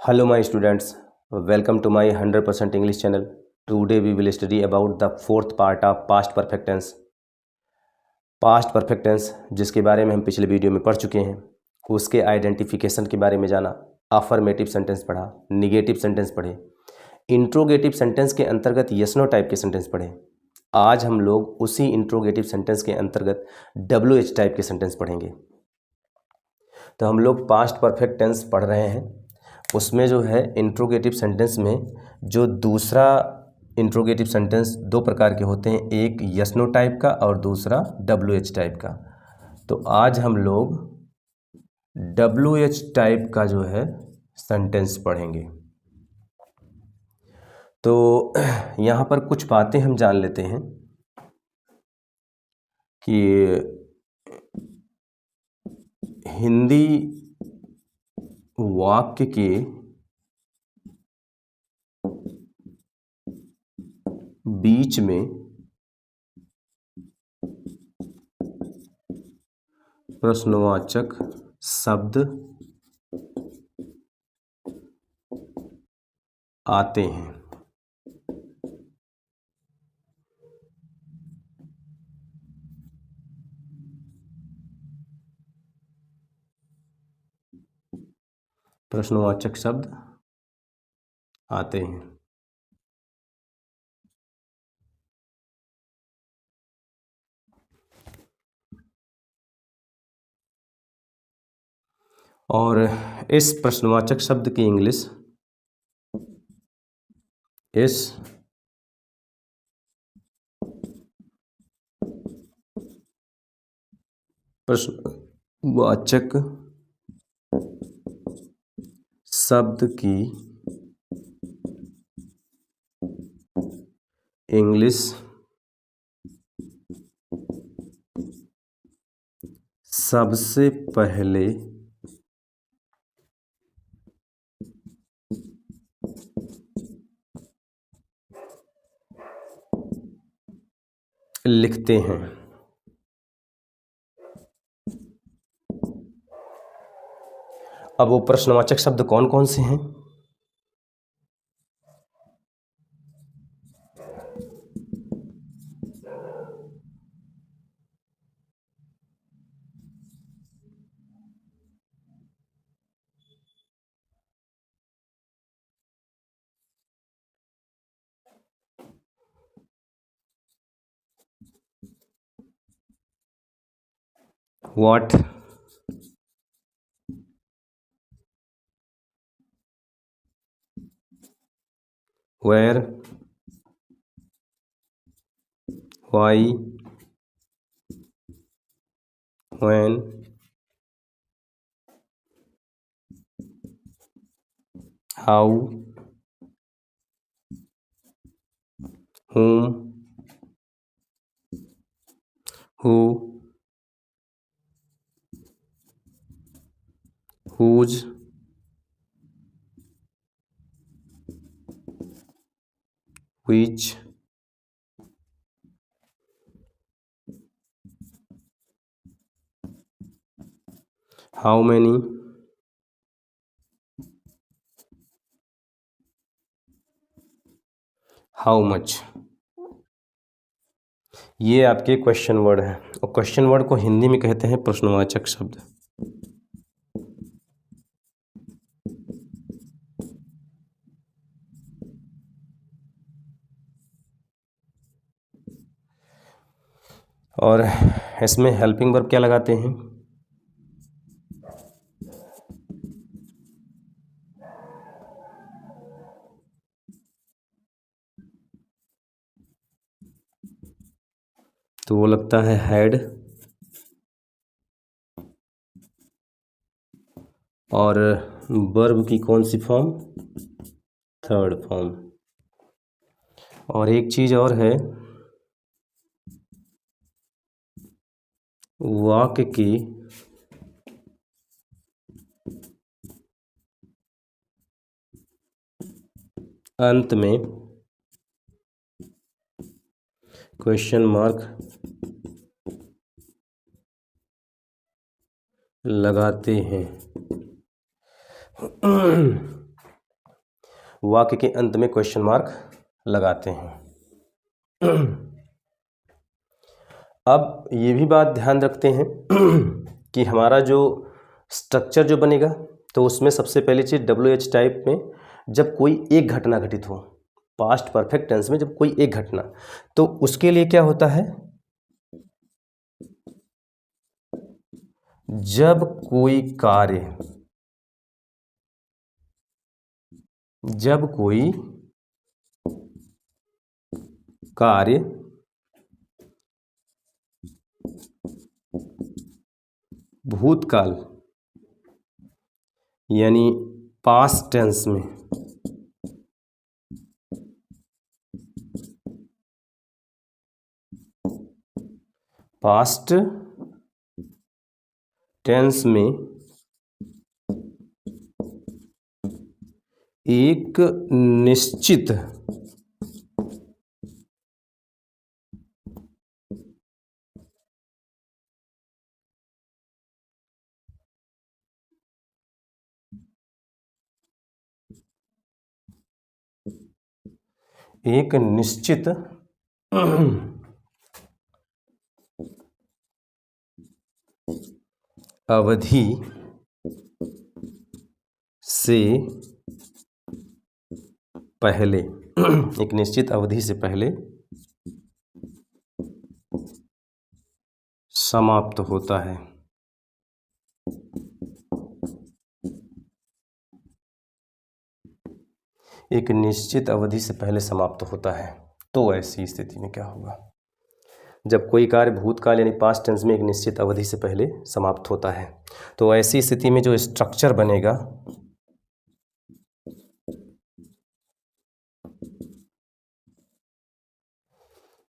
Hello my students, welcome to my 100% English channel. Today we will study about the fourth part of past perfect tense. Past perfect tense जिसके बारे में हम पिछले video में पढ़ चुके हैं, उसके आइडेंटिफिकेशन के बारे में जाना, अफर्मेटिव सेंटेंस पढ़ा, निगेटिव सेंटेंस पढ़े, इंट्रोगेटिव सेंटेंस के अंतर्गत यस नो टाइप के सेंटेंस पढ़े। आज हम लोग उसी इंट्रोगेटिव सेंटेंस के अंतर्गत WH टाइप के सेंटेंस पढ़ेंगे। तो हम लोग पास्ट परफेक्ट टेंस पढ़ रहे हैं, उसमें जो है इंट्रोगेटिव सेंटेंस में जो दूसरा इंट्रोगेटिव सेंटेंस दो प्रकार के होते हैं, एक यस नो टाइप का और दूसरा WH टाइप का। तो आज हम लोग WH टाइप का जो है सेंटेंस पढ़ेंगे। तो यहाँ पर कुछ बातें हम जान लेते हैं कि हिंदी वाक्य के बीच में प्रश्नवाचक शब्द आते हैं। प्रश्नवाचक शब्द आते हैं। और इस प्रश्नवाचक शब्द की इंग्लिश इस प्रश्नवाचक शब्द की इंग्लिश सबसे पहले लिखते हैं। अब वो प्रश्नवाचक शब्द कौन कौन से हैं? What, where, why, when, how, whom, who, whose, which, how many, how much। ये आपके क्वेश्चन वर्ड हैं, और क्वेश्चन वर्ड को हिंदी में कहते हैं प्रश्नवाचक शब्द। और इसमें हेल्पिंग वर्ब क्या लगाते हैं? तो वो लगता है हैड, और वर्ब की कौन सी फॉर्म? Third form. और एक चीज और है, वाक्य की अंत में क्वेश्चन मार्क लगाते हैं। वाक्य के अंत में क्वेश्चन मार्क लगाते हैं। अब ये भी बात ध्यान रखते हैं कि हमारा जो स्ट्रक्चर जो बनेगा, तो उसमें सबसे पहली चीज़ WH टाइप में जब कोई एक घटना घटित हो, पास्ट परफेक्ट टेंस में जब कोई एक घटना, तो उसके लिए क्या होता है, जब कोई कार्य भूतकाल यानी पास्ट टेंस में एक निश्चित अवधि से पहले एक निश्चित अवधि से पहले समाप्त होता है। एक निश्चित अवधि से पहले समाप्त होता है। तो ऐसी स्थिति में क्या होगा, जब कोई कार्य भूतकाल यानी पास्ट टेंस में एक निश्चित अवधि से पहले समाप्त होता है, तो ऐसी स्थिति में जो स्ट्रक्चर बनेगा,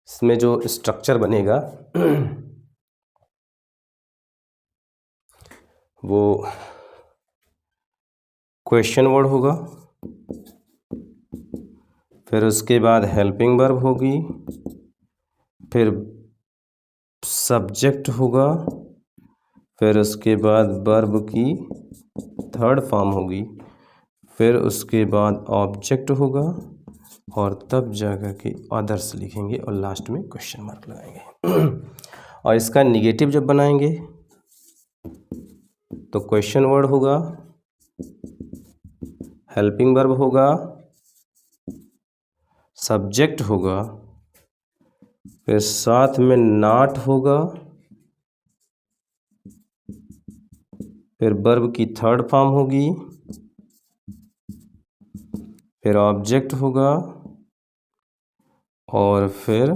इसमें जो स्ट्रक्चर बनेगा वो क्वेश्चन वर्ड होगा, फिर उसके बाद हेल्पिंग वर्ब होगी, फिर सब्जेक्ट होगा, फिर उसके बाद वर्ब की थर्ड फॉर्म होगी, फिर उसके बाद ऑब्जेक्ट होगा, और तब जाकर के अदर्स लिखेंगे और लास्ट में क्वेश्चन मार्क लगाएंगे। और इसका निगेटिव जब बनाएंगे तो क्वेश्चन वर्ड होगा, हेल्पिंग वर्ब होगा, सब्जेक्ट होगा, फिर साथ में नॉट होगा, फिर वर्ब की थर्ड फॉर्म होगी, फिर ऑब्जेक्ट होगा, और फिर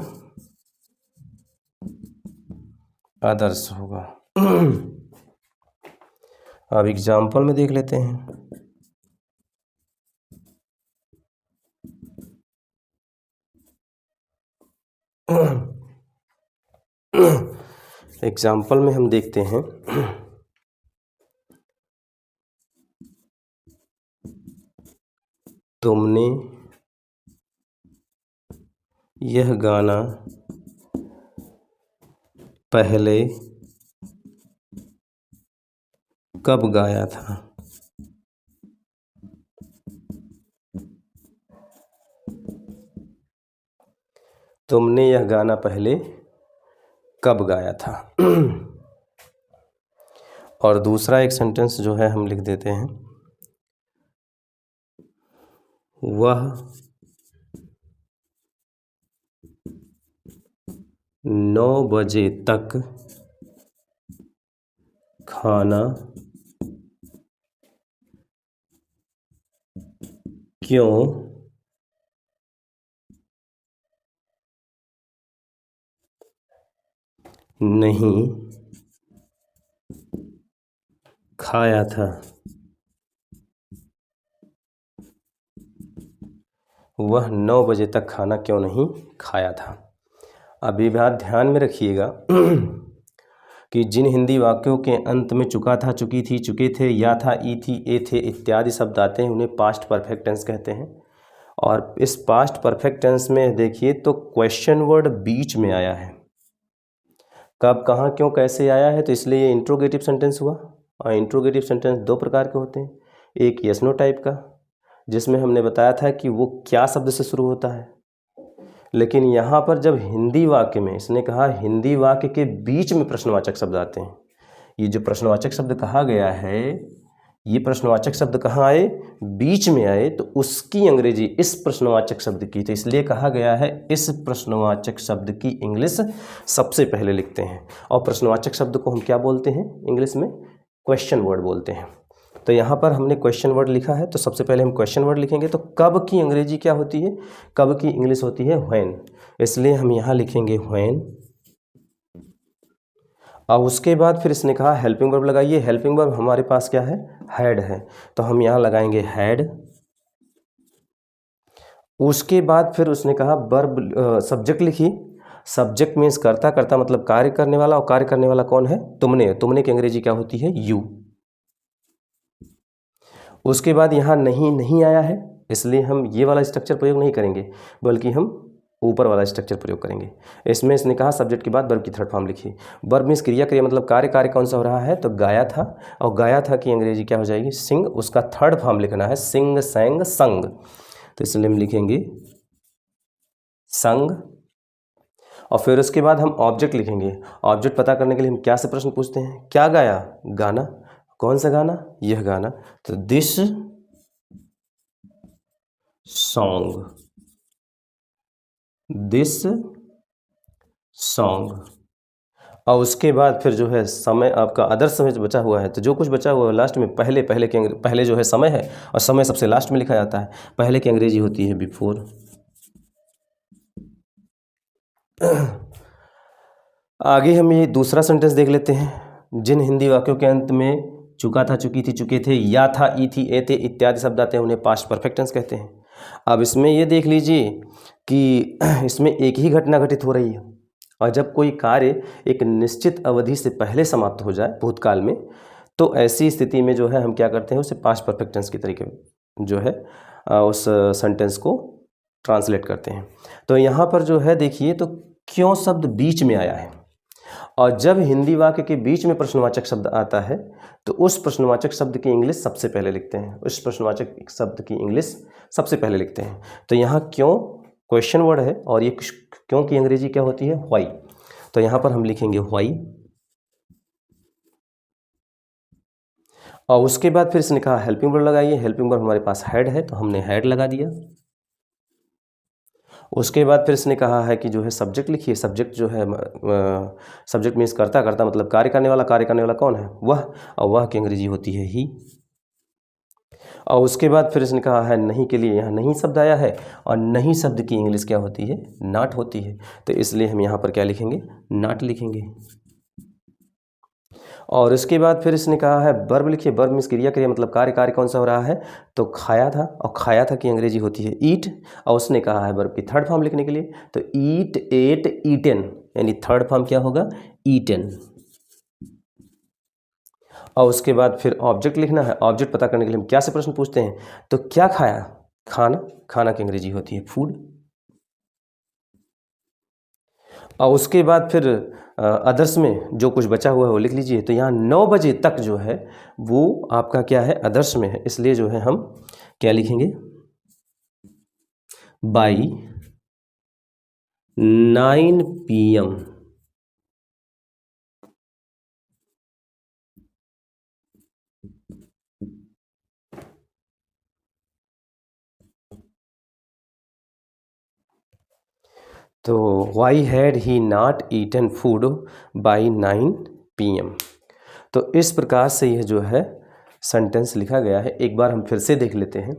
अदर्स होगा। अब एग्जाम्पल में देख लेते हैं। एग्जाम्पल में हम देखते हैं, तुमने यह गाना पहले कब गाया था। तुमने यह गाना पहले कब गाया था। और दूसरा एक सेंटेंस जो है हम लिख देते हैं, वह 9 बजे तक खाना क्यों नहीं खाया था। वह 9 बजे तक खाना क्यों नहीं खाया था। अब ये बात ध्यान में रखिएगा कि जिन हिंदी वाक्यों के अंत में चुका था, चुकी थी, चुके थे, या था, ई थी, ए थे इत्यादि शब्द आते हैं, उन्हें पास्ट परफेक्ट टेंस कहते हैं। और इस पास्ट परफेक्ट टेंस में देखिए तो क्वेश्चन वर्ड बीच में आया है। कब, कहाँ, क्यों, कैसे आया है, तो इसलिए ये इंट्रोगेटिव सेंटेंस हुआ। और इंट्रोगेटिव सेंटेंस दो प्रकार के होते हैं, एक यस नो टाइप का, जिसमें हमने बताया था कि वो क्या शब्द से शुरू होता है। लेकिन यहाँ पर जब हिंदी वाक्य में इसने कहा हिंदी वाक्य के बीच में प्रश्नवाचक शब्द आते हैं, ये जो प्रश्नवाचक शब्द कहा गया है, ये प्रश्नवाचक शब्द कहाँ आए, बीच में आए, तो उसकी अंग्रेजी इस प्रश्नवाचक शब्द की, तो इसलिए कहा गया है इस प्रश्नवाचक शब्द की इंग्लिश सबसे पहले लिखते हैं। और प्रश्नवाचक शब्द को हम क्या बोलते हैं इंग्लिश में, क्वेश्चन वर्ड बोलते हैं। तो यहाँ पर हमने क्वेश्चन वर्ड लिखा है, तो सबसे पहले हम क्वेश्चन वर्ड लिखेंगे। तो कब की अंग्रेजी क्या होती है, कब की इंग्लिश होती है व्हेन, इसलिए हम यहाँ लिखेंगे व्हेन। और उसके बाद फिर इसने कहा हेल्पिंग वर्ब लगाइए। हेल्पिंग वर्ब हमारे पास क्या है, हैड है, तो हम यहाँ लगाएंगे हैड। उसके बाद फिर उसने कहा वर्ब सब्जेक्ट लिखिए। सब्जेक्ट मीन्स करता, करता मतलब कार्य करने वाला, और कार्य करने वाला कौन है, तुमने। तुमने की अंग्रेजी क्या होती है, यू। उसके बाद यहाँ नहीं नहीं आया है, इसलिए हम ये वाला स्ट्रक्चर प्रयोग नहीं करेंगे, बल्कि हम ऊपर वाला स्ट्रक्चर प्रयोग करेंगे। इसमें इसने कहा सब्जेक्ट के बाद वर्ब की थर्ड फॉर्म लिखिए। वर्ब मीन्स क्रिया, क्रिया मतलब कार्य, कार्य कौन सा हो रहा है, तो गाया था, और गाया था की अंग्रेजी क्या हो जाएगी, सिंग। उसका थर्ड फॉर्म लिखना है सिंग, सैंग, संग, तो इसलिए हम लिखेंगे संग। और फिर उसके बाद हम ऑब्जेक्ट लिखेंगे। ऑब्जेक्ट पता करने के लिए हम क्या से प्रश्न पूछते हैं, क्या गाया, गाना, कौन सा गाना, यह गाना, तो दिस सॉन्ग, दिस सॉन्ग। और उसके बाद फिर जो है समय, आपका अदर समय जो बचा हुआ है, तो जो कुछ बचा हुआ है लास्ट में पहले जो है समय है, और समय सबसे लास्ट में लिखा जाता है। पहले की अंग्रेजी होती है बिफोर। आगे हम ये दूसरा सेंटेंस देख लेते हैं। जिन हिंदी वाक्यों के अंत में चुका था, चुकी थी, चुके थे, या था, ई थी, ए थे इत्यादि शब्द आते हैं, उन्हें पास्ट परफेक्ट टेंस कहते हैं। अब इसमें ये देख लीजिए कि इसमें एक ही घटना घटित हो रही है, और जब कोई कार्य एक निश्चित अवधि से पहले समाप्त हो जाए भूतकाल में, तो ऐसी स्थिति में जो है हम क्या करते हैं, उसे पास्ट परफेक्ट टेंस के तरीके जो है उस सेंटेंस को ट्रांसलेट करते हैं। तो यहाँ पर जो है देखिए, तो क्यों शब्द बीच में आया है, और जब हिंदी वाक्य के बीच में प्रश्नवाचक शब्द आता है, तो उस प्रश्नवाचक शब्द की इंग्लिश सबसे पहले लिखते हैं, उस प्रश्नवाचक शब्द की इंग्लिश सबसे पहले लिखते हैं। तो यहाँ क्यों क्वेश्चन वर्ड है, और ये क्यों की अंग्रेजी क्या होती है, व्हाई। तो यहाँ पर हम लिखेंगे व्हाई। और उसके बाद फिर इसने कहा हेल्पिंग वर्ड लगाइए। हेल्पिंग वर्ड हमारे पास हैड है, तो हमने हैड लगा दिया। उसके बाद फिर इसने कहा है कि जो है सब्जेक्ट लिखिए। सब्जेक्ट जो है सब्जेक्ट मीन्स करता, करता मतलब कार्य करने वाला, कार्य करने वाला कौन है, वह, और वह की अंग्रेजी होती है ही। और उसके बाद फिर इसने कहा है नहीं के लिए, यहाँ नहीं शब्द आया है, और नहीं शब्द की इंग्लिश क्या होती है, नॉट होती है, तो इसलिए हम यहाँ पर क्या लिखेंगे, नॉट लिखेंगे। और उसके बाद फिर इसने कहा है वर्ब लिखिए। वर्ब मीन्स क्रिया, क्रिया मतलब कार्य, कार्य कौन सा हो रहा है, तो खाया था, और खाया था की अंग्रेजी होती है ईट। और उसने कहा है वर्ब की थर्ड फॉर्म लिखने के लिए, तो ईट, एट, ईटेन, यानी थर्ड फॉर्म क्या होगा, ईटेन। और उसके बाद फिर ऑब्जेक्ट लिखना है। ऑब्जेक्ट पता करने के लिए हम क्या से प्रश्न पूछते हैं, तो क्या खाया, खाना, खाना की अंग्रेजी होती है फूड। और उसके बाद फिर अदर्स में जो कुछ बचा हुआ है वो लिख लीजिए। तो यहाँ 9 बजे तक जो है वो आपका क्या है, अदर्स में है, इसलिए जो है हम क्या लिखेंगे, बाई 9 PM। तो why had he not eaten food by 9 PM। तो इस प्रकार से यह जो है सेंटेंस लिखा गया है। एक बार हम फिर से देख लेते हैं।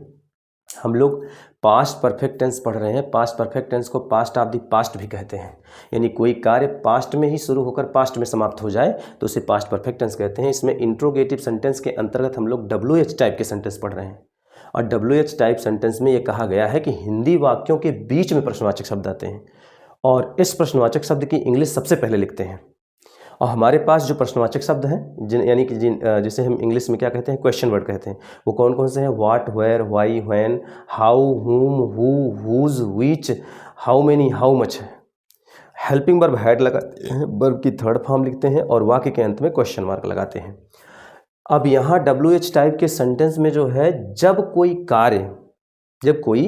हम लोग पास्ट परफेक्ट टेंस पढ़ रहे हैं। पास्ट परफेक्ट टेंस को पास्ट ऑफ द पास्ट भी कहते हैं, यानी कोई कार्य पास्ट में ही शुरू होकर पास्ट में समाप्त हो जाए तो उसे पास्ट परफेक्ट टेंस कहते हैं। इसमें इंट्रोगेटिव सेंटेंस के अंतर्गत हम लोग WH टाइप के सेंटेंस पढ़ रहे हैं, और WH टाइप सेंटेंस में ये कहा गया है कि हिंदी वाक्यों के बीच में प्रश्नवाचक शब्द आते हैं, और इस प्रश्नवाचक शब्द की इंग्लिश सबसे पहले लिखते हैं। और हमारे पास जो प्रश्नवाचक शब्द हैं यानी कि जिसे हम इंग्लिश में क्या कहते हैं, क्वेश्चन वर्ड कहते हैं, वो कौन कौन से हैं, what, where, why, when, how, whom, who, whose, which, how many, how much. Helping verb had लगाते हैं, वर्ब की थर्ड फॉर्म लिखते हैं, और वाक्य के अंत में क्वेश्चन मार्क लगाते हैं। अब यहाँ WH टाइप के सेंटेंस में जो है, जब कोई कार्य जब कोई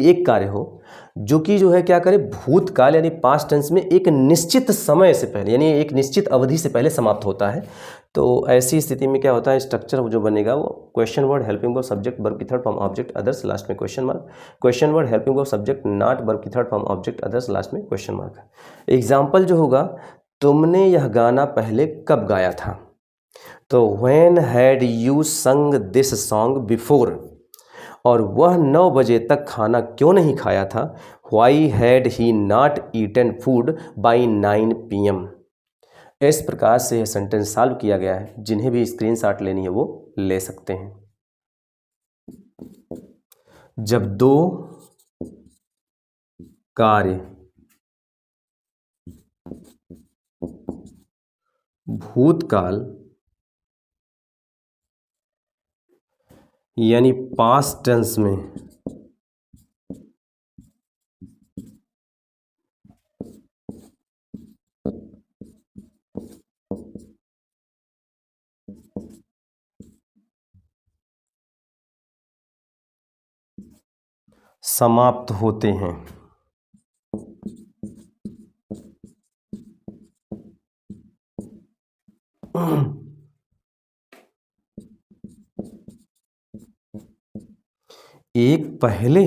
एक कार्य हो जो कि जो है क्या करे, भूतकाल यानी पास्ट टेंस में एक निश्चित समय से पहले यानी एक निश्चित अवधि से पहले समाप्त होता है, तो ऐसी स्थिति में क्या होता है, स्ट्रक्चर जो बनेगा वो question word helping verb subject verb की third form object others last में question mark, question word helping verb subject not verb की third form object others last में क्वेश्चन मार्क। एग्जाम्पल जो होगा, तुमने यह गाना पहले कब गाया था, तो व्हेन हैड यू संग दिस सॉन्ग बिफोर, और वह 9 बजे तक खाना क्यों नहीं खाया था, why had he not eaten food by 9 PM। इस प्रकार से यह सेंटेंस सॉल्व किया गया है। जिन्हें भी स्क्रीनशॉट लेनी है वो ले सकते हैं। जब दो कार्य भूतकाल यानी पास्ट टेंस में समाप्त होते हैं, एक पहले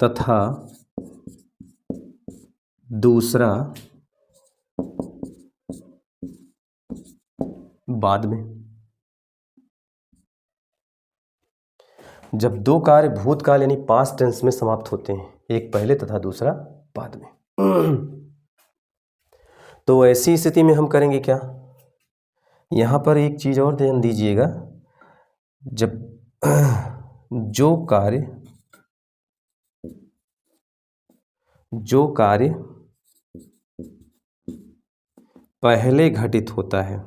तथा दूसरा बाद में। जब दो कार्य भूतकाल यानी पास्ट टेंस में समाप्त होते हैं, एक पहले तथा दूसरा बाद में, तो ऐसी स्थिति में हम करेंगे क्या, यहां पर एक चीज और ध्यान दीजिएगा। जब जो कार्य पहले घटित होता है,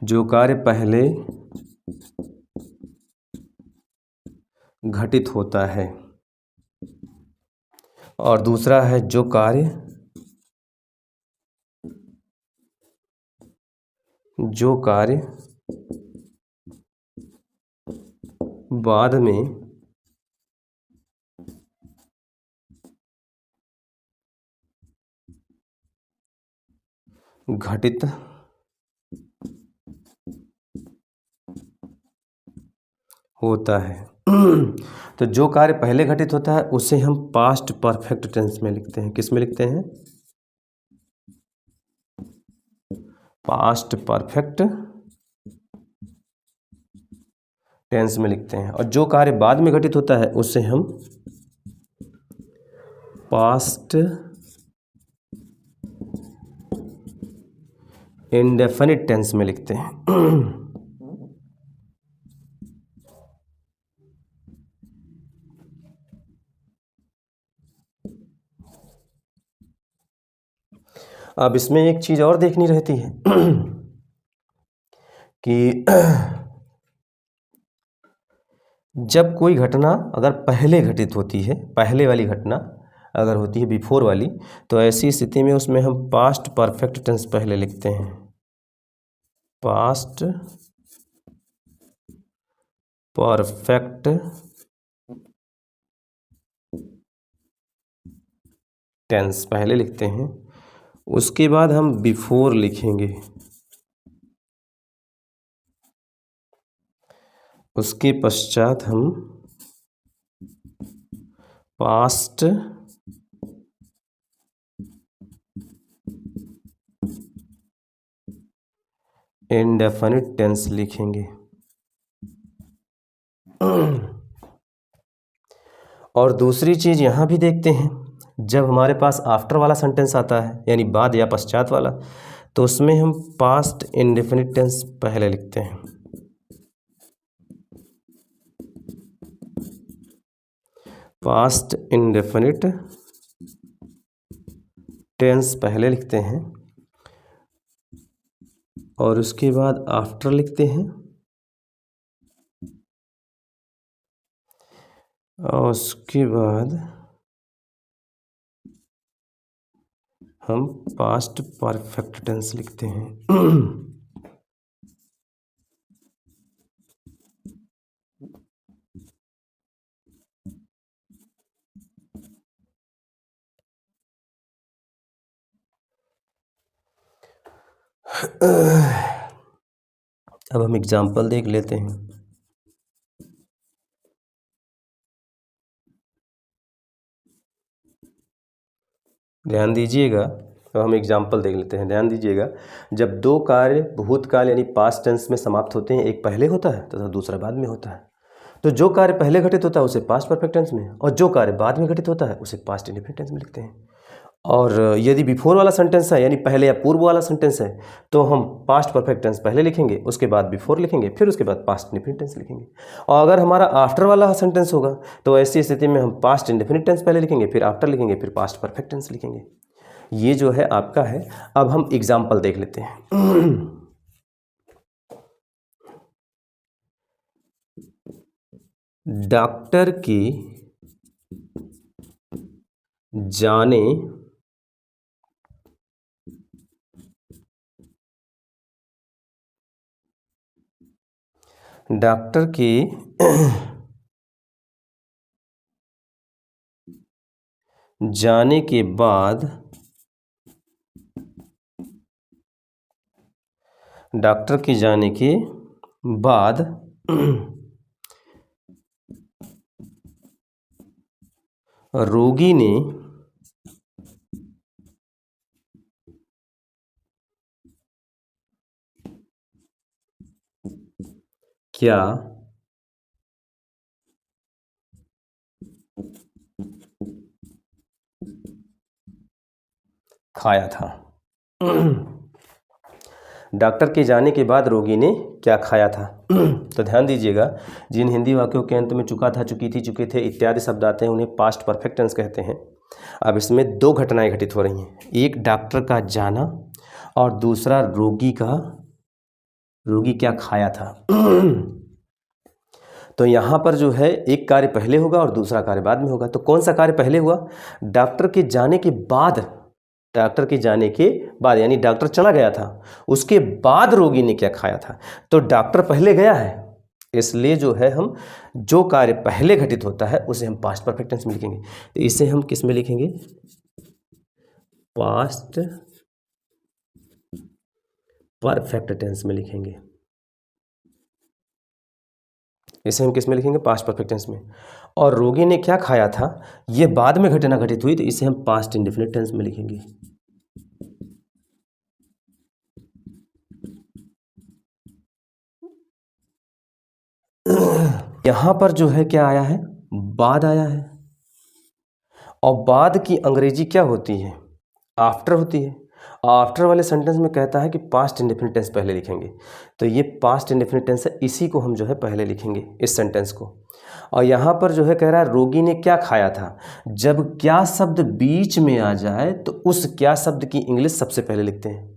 जो कार्य पहले घटित होता है, और दूसरा है जो कार्य बाद में घटित होता है। तो जो कार्य पहले घटित होता है उसे हम पास्ट परफेक्ट टेंस में लिखते हैं। किस में लिखते हैं, पास्ट परफेक्ट टेंस में लिखते हैं। और जो कार्य बाद में घटित होता है उसे हम पास्ट इंडेफिनिट टेंस में लिखते हैं। अब इसमें एक चीज और देखनी रहती है कि जब कोई घटना अगर पहले घटित होती है, पहले वाली घटना अगर होती है बिफोर वाली, तो ऐसी स्थिति में उसमें हम पास्ट परफेक्ट टेंस पहले लिखते हैं, पास्ट परफेक्ट टेंस पहले लिखते हैं। उसके बाद हम बिफोर लिखेंगे, उसके पश्चात हम पास्ट इंडेफिनिट टेंस लिखेंगे। और दूसरी चीज यहां भी देखते हैं, जब हमारे पास आफ्टर वाला सेंटेंस आता है यानी बाद या पश्चात वाला, तो उसमें हम पास्ट इंडेफिनिट टेंस पहले लिखते हैं, पास्ट इंडेफिनिट टेंस पहले लिखते हैं और उसके बाद आफ्टर लिखते हैं, और उसके बाद हम पास्ट परफेक्ट टेंस लिखते हैं। अब हम एग्जाम्पल देख लेते हैं। ध्यान दीजिएगा, तो हम एग्जाम्पल देख लेते हैं। ध्यान दीजिएगा, जब दो कार्य भूतकाल यानी पास्ट टेंस में समाप्त होते हैं, एक पहले होता है तथा दूसरा बाद में होता है। तो जो कार्य पहले घटित होता है उसे पास्ट परफेक्ट टेंस में, और जो कार्य बाद में घटित होता है उसे पास्ट इंडेफिनिट टेंस में लिखते हैं। और यदि बिफोर वाला सेंटेंस है यानी पहले या पूर्व वाला सेंटेंस है तो हम पास्ट परफेक्ट टेंस पहले लिखेंगे, उसके बाद बिफोर लिखेंगे, फिर उसके बाद पास्ट इंडेफिनिट टेंस लिखेंगे। और अगर हमारा आफ्टर वाला सेंटेंस होगा तो ऐसी स्थिति में हम पास्ट इंडेफिनिट टेंस पहले लिखेंगे, फिर आफ्टर लिखेंगे, फिर पास्ट परफेक्ट टेंस लिखेंगे। ये जो है आपका है। अब हम एग्जाम्पल देख लेते हैं। डॉक्टर की जाने डॉक्टर की जाने के बाद डॉक्टर के जाने के बाद रोगी ने क्या खाया था। डॉक्टर के जाने के बाद रोगी ने क्या खाया था। तो ध्यान दीजिएगा, जिन हिंदी वाक्यों के अंत में चुका था, चुकी थी, चुके थे इत्यादि शब्द आते हैं उन्हें पास्ट परफेक्ट टेंस कहते हैं। अब इसमें दो घटनाएं घटित हो रही हैं, एक डॉक्टर का जाना और दूसरा रोगी क्या खाया था। तो यहाँ पर जो है एक कार्य पहले होगा और दूसरा कार्य बाद में होगा। तो कौन सा कार्य पहले हुआ? डॉक्टर के जाने के बाद। डॉक्टर के जाने के बाद यानी डॉक्टर चला गया था, उसके बाद रोगी ने क्या खाया था। तो डॉक्टर पहले गया है, इसलिए जो है हम जो कार्य पहले घटित होता है उसे हम पास्ट परफेक्ट टेंस में लिखेंगे। तो इसे हम किस में लिखेंगे? पास्ट परफेक्ट टेंस में लिखेंगे। इसे हम किस में लिखेंगे? पास्ट परफेक्ट टेंस में। और रोगी ने क्या खाया था, ये बाद में घटना घटित हुई, तो इसे हम पास्ट इंडेफिनिट टेंस में लिखेंगे। यहां पर जो है क्या आया है? बाद आया है। और बाद की अंग्रेजी क्या होती है? आफ्टर होती है। आफ्टर वाले सेंटेंस में कहता है कि पास्ट इंडेफिनिट टेंस पहले लिखेंगे, तो ये पास्ट इंडेफिनिट टेंस है, इसी को हम जो है पहले लिखेंगे, इस सेंटेंस को। और यहाँ पर जो है कह रहा है रोगी ने क्या खाया था। जब क्या शब्द बीच में आ जाए तो उस क्या शब्द की इंग्लिश सबसे पहले लिखते हैं।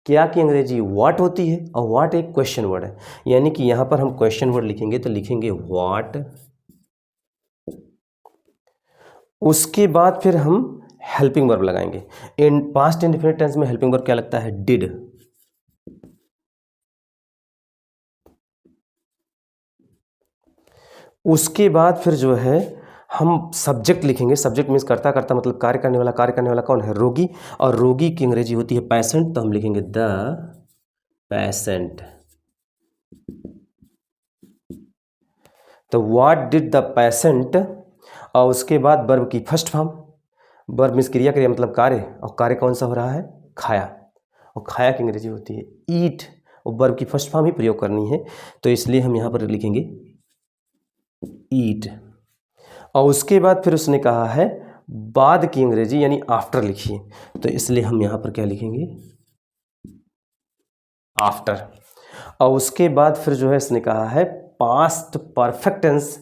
क्या की अंग्रेजी व्हाट होती है, और व्हाट एक क्वेश्चन वर्ड है, यानी कि यहाँ पर हम क्वेश्चन वर्ड लिखेंगे तो लिखेंगे व्हाट। उसके बाद फिर हम हेल्पिंग वर्ब लगाएंगे। इन पास्ट इंडेफिनिट टेंस में हेल्पिंग वर्ब क्या लगता है? डिड। उसके बाद फिर जो है हम सब्जेक्ट लिखेंगे। सब्जेक्ट मीन्स करता करता, मतलब कार्य करने वाला। कार्य करने वाला कौन है? रोगी। और रोगी की अंग्रेजी होती है पेशेंट, तो हम लिखेंगे द पेशेंट। तो व्हाट डिड द पेशेंट, और उसके बाद वर्ब की फर्स्ट फॉर्म। वर्ब मीन्स क्रिया, क्रिया मतलब कार्य, और कार्य कौन सा हो रहा है? खाया। और खाया की अंग्रेजी होती है ईट, और वर्ब की फर्स्ट फॉर्म ही प्रयोग करनी है, तो इसलिए हम यहाँ पर लिखेंगे ईट। और उसके बाद फिर उसने कहा है बाद की अंग्रेजी यानी आफ्टर लिखिए, तो इसलिए हम यहाँ पर क्या लिखेंगे? आफ्टर। और उसके बाद फिर जो है इसने कहा है पास्ट परफेक्ट टेंस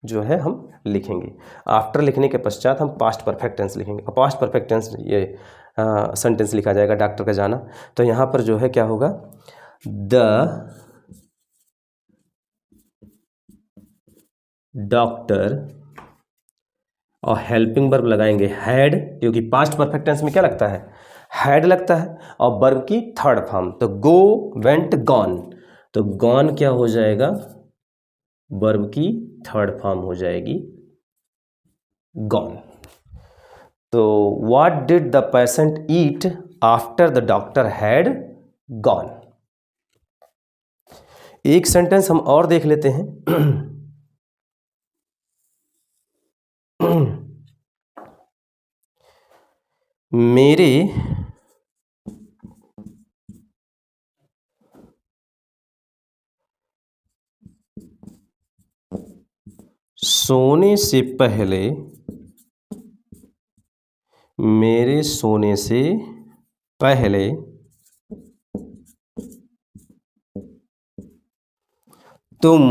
जो है हम लिखेंगे। आफ्टर लिखने के पश्चात हम पास्ट परफेक्ट टेंस लिखेंगे, और पास्ट परफेक्ट टेंस ये सेंटेंस लिखा जाएगा डॉक्टर का जाना। तो यहाँ पर जो है क्या होगा? द डॉक्टर और हेल्पिंग वर्ब लगाएंगे हैड, क्योंकि पास्ट परफेक्ट टेंस में क्या लगता है, हैड लगता है, और वर्ब की थर्ड फॉर्म, तो गो, वेंट, गॉन, तो गॉन क्या हो जाएगा, वर्ब की थर्ड फॉर्म हो जाएगी गॉन। तो what did the patient eat after the doctor had gone. एक सेंटेंस हम और देख लेते हैं। मेरे सोने से पहले, मेरे सोने से पहले तुम,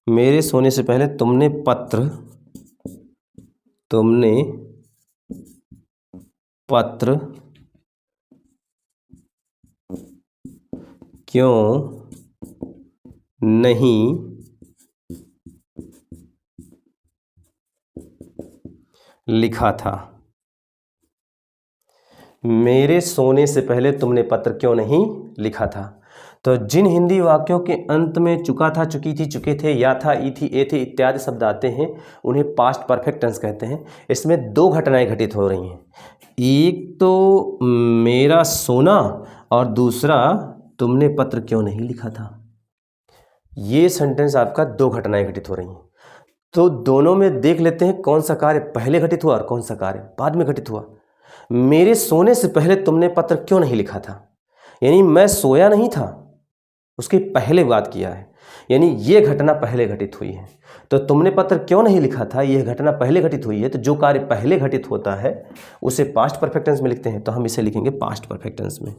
मेरे सोने से पहले तुमने पत्र क्यों नहीं लिखा था। मेरे सोने से पहले तुमने पत्र क्यों नहीं लिखा था। तो जिन हिंदी वाक्यों के अंत में चुका था, चुकी थी, चुके थे, या था, ई थी, ए थे इत्यादि शब्द आते हैं, उन्हें पास्ट परफेक्ट टेंस कहते हैं। इसमें दो घटनाएं घटित हो रही हैं, एक तो मेरा सोना और दूसरा तुमने पत्र क्यों नहीं लिखा था। ये सेंटेंस आपका दो घटनाएं घटित हो रही हैं। तो दोनों में देख लेते हैं कौन सा कार्य पहले घटित हुआ और कौन सा कार्य बाद में घटित हुआ। मेरे सोने से पहले तुमने पत्र क्यों नहीं लिखा था, यानी मैं सोया नहीं था, उसके पहले बात किया है, यानी ये घटना पहले घटित हुई है। तो तुमने पत्र क्यों नहीं लिखा था, यह घटना पहले घटित हुई है। तो जो कार्य पहले घटित होता है उसे पास्ट परफेक्ट टेंस में लिखते हैं, तो हम इसे लिखेंगे पास्ट परफेक्ट टेंस में।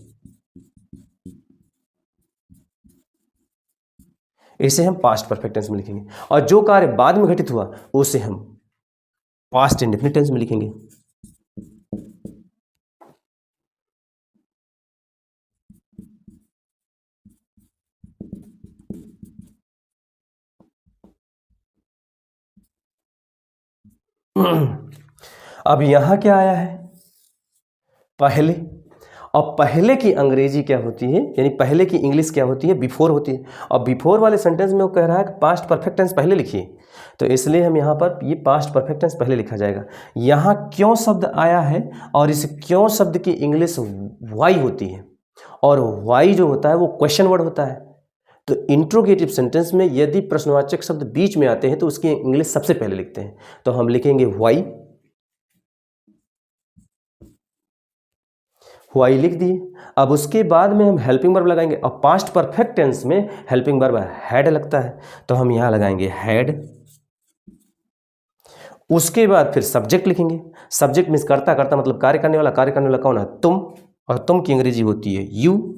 इसे हम पास्ट परफेक्ट टेंस में लिखेंगे, और जो कार्य बाद में घटित हुआ उसे हम पास्ट इंडेफिनिट टेंस में लिखेंगे। अब यहां क्या आया है, पहले, और पहले की अंग्रेजी क्या होती है, यानी पहले की इंग्लिश क्या होती है, बिफोर होती है। और बिफोर वाले सेंटेंस में वो कह रहा है कि पास्ट परफेक्ट टेंस पहले लिखिए, तो इसलिए हम यहाँ पर ये पास्ट परफेक्ट टेंस पहले लिखा जाएगा। यहाँ क्यों शब्द आया है, और इस क्यों शब्द की इंग्लिश वाई होती है, और वाई जो होता है वो क्वेश्चन वर्ड होता है। तो इंट्रोगेटिव सेंटेंस में यदि प्रश्नवाचक शब्द बीच में आते हैं तो उसकी इंग्लिश सबसे पहले लिखते हैं, तो हम लिखेंगे वाई, वाई लिख दिए। अब उसके बाद में हम हेल्पिंग वर्ब लगाएंगे, और पास्ट परफेक्ट टेंस में हेल्पिंग वर्ब हैड लगता है, तो हम यहां लगाएंगे हैड। उसके बाद फिर सब्जेक्ट लिखेंगे, सब्जेक्ट मीन्स करता, करता मतलब कार्य करने वाला, कार्य करने वाला कौन है, तुम, और तुम की अंग्रेजी होती है यू।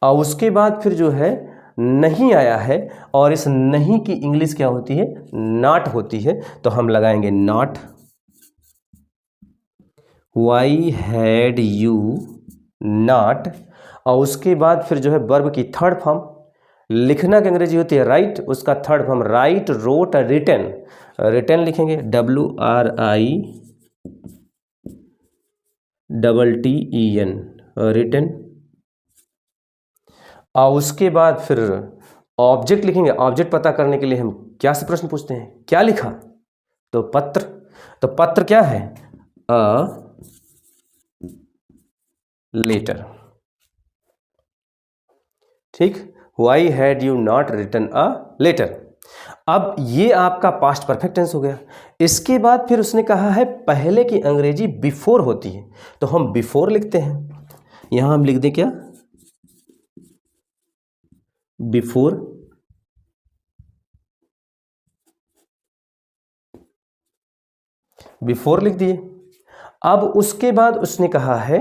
और उसके बाद फिर जो है नहीं आया है, और इस नहीं की इंग्लिश क्या होती है, नॉट होती है, तो हम लगाएंगे not. Why had you not. और उसके बाद फिर जो है वर्ब की थर्ड फॉर्म, लिखना की अंग्रेजी होती है राइट, उसका third form write, wrote, written, written लिखेंगे WRITTEN, रिटन। और उसके बाद फिर ऑब्जेक्ट लिखेंगे। ऑब्जेक्ट पता करने के लिए हम क्या से प्रश्न पूछते हैं, क्या लिखा, तो पत्र। तो पत्र क्या है, अ लेटर, ठीक। Why had you not written a letter. अब ये आपका पास्ट परफेक्ट टेंस हो गया। इसके बाद फिर उसने कहा है पहले की अंग्रेजी बिफोर होती है, तो हम बिफोर लिखते हैं। यहां हम लिख दें क्या, बिफोर। बिफोर लिख दिए। अब उसके बाद उसने कहा है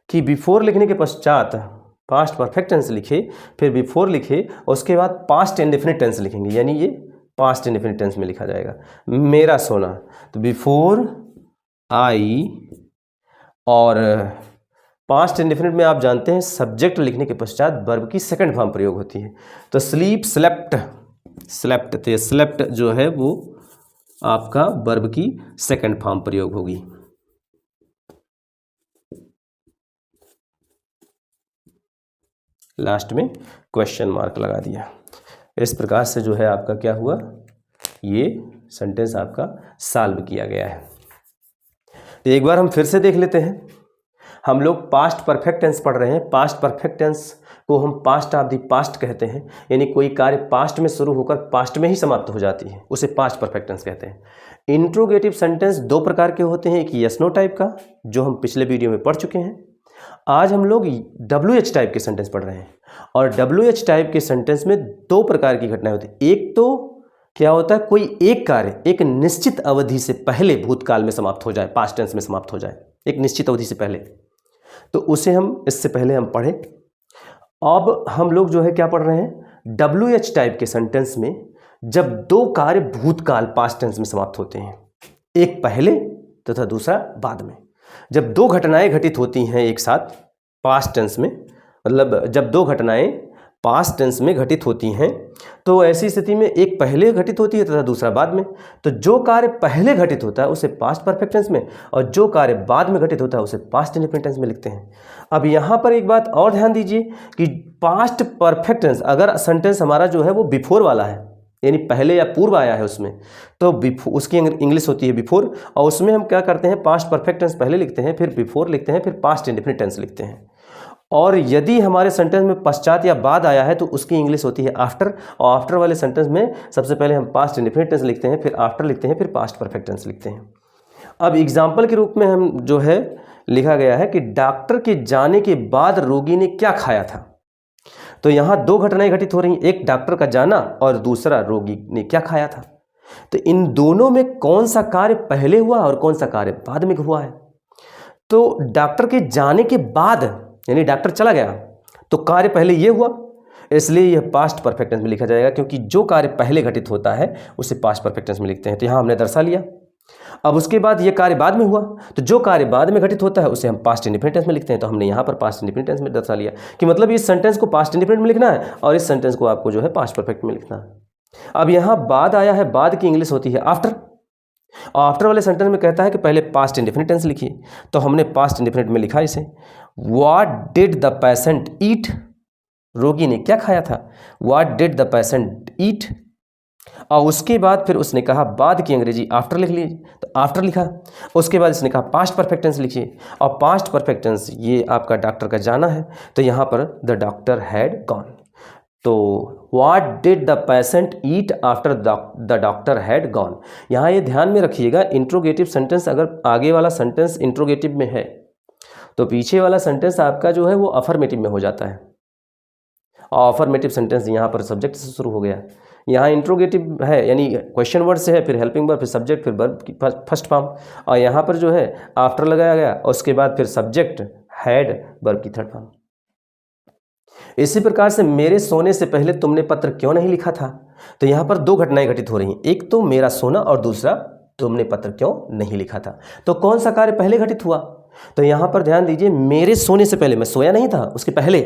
कि बिफोर लिखने के पश्चात पास्ट परफेक्ट टेंस लिखे, फिर बिफोर लिखे, उसके बाद पास्ट इंडेफिनिट टेंस लिखेंगे, यानी ये पास्ट इंडेफिनिट टेंस में लिखा जाएगा। मेरा सोना, तो बिफोर आई, और पास्ट इंडेफिनिट में आप जानते हैं सब्जेक्ट लिखने के पश्चात वर्ब की सेकंड फॉर्म प्रयोग होती है। तो स्लीप, स्लेप्ट, स्लेप्ट, तो ये स्लेप्ट जो है वो आपका वर्ब की सेकंड फॉर्म प्रयोग होगी। लास्ट में क्वेश्चन मार्क लगा दिया। इस प्रकार से जो है आपका क्या हुआ, ये सेंटेंस आपका सॉल्व किया गया है। तो एक बार हम फिर से देख लेते हैं। हम लोग पास्ट परफेक्ट टेंस पढ़ रहे हैं। पास्ट परफेक्ट टेंस को हम पास्ट ऑफ द पास्ट कहते हैं, यानी कोई कार्य पास्ट में शुरू होकर पास्ट में ही समाप्त हो जाती है, उसे पास्ट परफेक्ट टेंस कहते हैं। इंट्रोगेटिव सेंटेंस दो प्रकार के होते हैं, एक यस नो टाइप का जो हम पिछले वीडियो में पढ़ चुके हैं। आज हम लोग WH टाइप के सेंटेंस पढ़ रहे हैं, और WH टाइप के सेंटेंस में दो प्रकार की घटनाएं होती हैं। एक तो क्या होता है, कोई एक कार्य एक निश्चित अवधि से पहले भूतकाल में समाप्त हो जाए, पास्ट टेंस में समाप्त हो जाए, एक निश्चित अवधि से पहले, तो उसे हम इससे पहले हम पढ़े। अब हम लोग जो है क्या पढ़ रहे हैं, WH टाइप के सेंटेंस में जब दो कार्य भूतकाल पास्ट टेंस में समाप्त होते हैं, एक पहले तथा दूसरा बाद में, जब दो घटनाएं घटित होती हैं एक साथ पास्ट टेंस में, मतलब जब दो घटनाएं पास्ट टेंस में घटित होती हैं, तो ऐसी स्थिति में एक पहले घटित होती है तथा दूसरा बाद में। तो जो कार्य पहले घटित होता है उसे पास्ट परफेक्ट टेंस में, और जो कार्य बाद में घटित होता है उसे पास्ट इंडेफिनिट टेंस में लिखते हैं। अब यहाँ पर एक बात और ध्यान दीजिए कि पास्ट परफेक्ट टेंस, अगर सेंटेंस हमारा जो है वो बिफोर वाला है, यानी पहले या पूर्व आया है उसमें, तो उसकी इंग्लिश होती है बिफोर, और उसमें हम क्या करते हैं, पास्ट परफेक्ट टेंस पहले लिखते हैं, फिर बिफोर लिखते हैं, फिर पास्ट इंडेफिनिट टेंस लिखते हैं। और यदि हमारे सेंटेंस में पश्चात या बाद आया है तो उसकी इंग्लिश होती है आफ्टर, और आफ्टर वाले सेंटेंस में सबसे पहले हम पास्ट इंडेफिनिट टेंस लिखते हैं, फिर आफ्टर लिखते हैं, फिर पास्ट परफेक्ट टेंस लिखते हैं। अब एग्जाम्पल के रूप में हम जो है लिखा गया है कि डॉक्टर के जाने के बाद रोगी ने क्या खाया था। तो यहाँ दो घटनाएं घटित हो रही हैं, एक डॉक्टर का जाना और दूसरा रोगी ने क्या खाया था। तो इन दोनों में कौन सा कार्य पहले हुआ और कौन सा कार्य बाद में हुआ है। तो डॉक्टर के जाने के बाद, यानी डॉक्टर चला गया, तो कार्य पहले ये हुआ, इसलिए यह पास्ट परफेक्ट टेंस में लिखा जाएगा, क्योंकि जो कार्य पहले घटित होता है उसे पास्ट परफेक्ट टेंस में लिखते हैं। तो यहाँ हमने दर्शा लिया। अब उसके बाद ये कार्य बाद में हुआ, तो जो कार्य बाद में घटित होता है उसे हम पास्ट इंडेफिनिट टेंस में लिखते हैं। तो हमने यहाँ पर पास्ट इंडेफिनिट टेंस में दर्शा लिया कि मतलब इस सेंटेंस को पास्ट इंडेफिनिट में लिखना है और इस सेंटेंस को आपको जो है पास्ट परफेक्ट में लिखना है। अब यहाँ बाद आया है, बाद की इंग्लिश होती है आफ्टर, और आफ्टर वाले सेंटेंस में कहता है कि पहले पास्ट इंडेफिनिट टेंस लिखिए, तो हमने पास्ट इंडेफिनिट में लिखा इसे। व्हाट डिड द पेशेंट ईट, रोगी ने क्या खाया था, व्हाट डिड द पेशेंट ईट। और उसके बाद फिर उसने कहा, बाद की अंग्रेजी आफ्टर लिख लीजिए, तो आफ्टर लिखा। उसके बाद इसने कहा पास्ट परफेक्ट टेंस लिखिए, और पास्ट परफेक्ट टेंस ये आपका डॉक्टर का जाना है, तो यहाँ पर द डॉक्टर हैड गॉन। तो what did the patient eat after the doctor had gone. यहाँ ये ध्यान में रखिएगा, इंट्रोगेटिव सेंटेंस अगर आगे वाला सेंटेंस इंट्रोगेटिव में है तो पीछे वाला सेंटेंस आपका जो है वो अफर्मेटिव में हो जाता है, और अफर्मेटिव सेंटेंस यहाँ पर सब्जेक्ट से शुरू हो गया। यहाँ इंट्रोगेटिव है, यानी क्वेश्चन वर्ड से है, फिर हेल्पिंग वर्ब, फिर सब्जेक्ट, फिर वर्ब की फर्स्ट फॉर्म, और यहाँ पर जो है आफ्टर लगाया गया, और उसके बाद फिर सब्जेक्ट हैड, वर्ब की थर्ड फॉर्म। इसी प्रकार से मेरे सोने से पहले तुमने पत्र क्यों नहीं लिखा था। तो यहाँ पर दो घटनाएं घटित हो रही हैं, एक तो मेरा सोना और दूसरा तुमने पत्र क्यों नहीं लिखा था। तो कौन सा कार्य पहले घटित हुआ, तो यहाँ पर ध्यान दीजिए, मेरे सोने से पहले, मैं सोया नहीं था, उसके पहले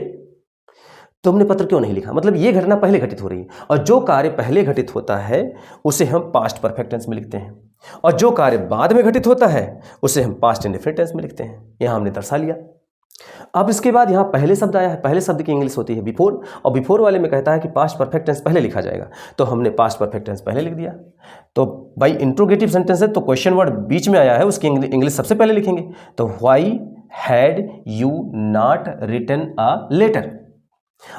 तुमने पत्र क्यों नहीं लिखा, मतलब ये घटना पहले घटित हो रही है, और जो कार्य पहले घटित होता है उसे हम पास्ट परफेक्ट टेंस में लिखते हैं, और जो कार्य बाद में घटित होता है उसे हम पास्ट इंडेफिनिट टेंस में लिखते हैं। यहाँ हमने दर्शा लिया। अब इसके बाद यहाँ पहले शब्द आया है, पहले शब्द की इंग्लिश होती है बिफोर, और बिफोर वाले में कहता है कि पास्ट परफेक्ट टेंस पहले लिखा जाएगा, तो हमने पास्ट परफेक्ट टेंस पहले लिख दिया। तो भाई इंट्रोगेटिव सेंटेंस है तो क्वेश्चन वर्ड बीच में आया है, उसकी इंग्लिश सबसे पहले लिखेंगे। तो why had you not written a letter,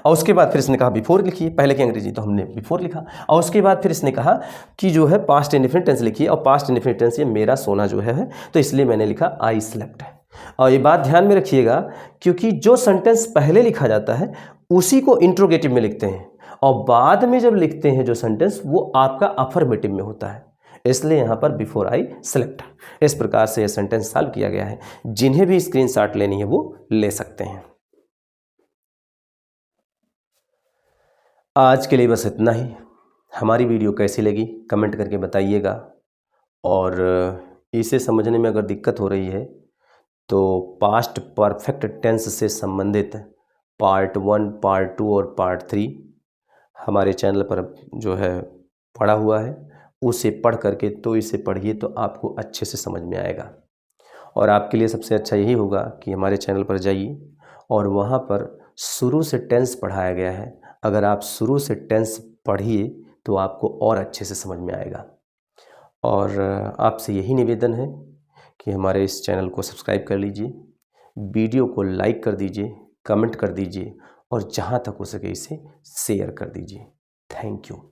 और उसके बाद फिर इसने कहा बिफोर लिखिए, पहले की अंग्रेजी, तो हमने बिफोर लिखा। और उसके बाद फिर इसने कहा कि जो है पास्ट इंडेफिनिट टेंस लिखिए, और पास्ट इंडेफिनिट टेंस ये मेरा सोना जो है, तो इसलिए मैंने लिखा आई स्लेप्ट। और ये बात ध्यान में रखिएगा, क्योंकि जो सेंटेंस पहले लिखा जाता है उसी को इंट्रोगेटिव में लिखते हैं, और बाद में जब लिखते हैं जो सेंटेंस वो आपका अफर्मेटिव में होता है, इसलिए यहाँ पर बिफोर आई स्लेप्ट। इस प्रकार से यह सेंटेंस सॉल्व किया गया है। जिन्हें भी स्क्रीनशॉट लेनी है वो ले सकते हैं। आज के लिए बस इतना ही। हमारी वीडियो कैसी लगी कमेंट करके बताइएगा, और इसे समझने में अगर दिक्कत हो रही है तो पास्ट परफेक्ट टेंस से संबंधित पार्ट 1, पार्ट 2 और पार्ट 3 हमारे चैनल पर जो है पढ़ा हुआ है। उसे पढ़ करके तो इसे पढ़िए तो आपको अच्छे से समझ में आएगा। और आपके लिए सबसे अच्छा यही होगा कि हमारे चैनल पर जाइए और वहाँ पर शुरू से टेंस पढ़ाया गया है। अगर आप शुरू से टेंस पढ़िए तो आपको और अच्छे से समझ में आएगा। और आपसे यही निवेदन है कि हमारे इस चैनल को सब्सक्राइब कर लीजिए, वीडियो को लाइक कर दीजिए, कमेंट कर दीजिए और जहाँ तक हो सके इसे शेयर कर दीजिए। Thank you.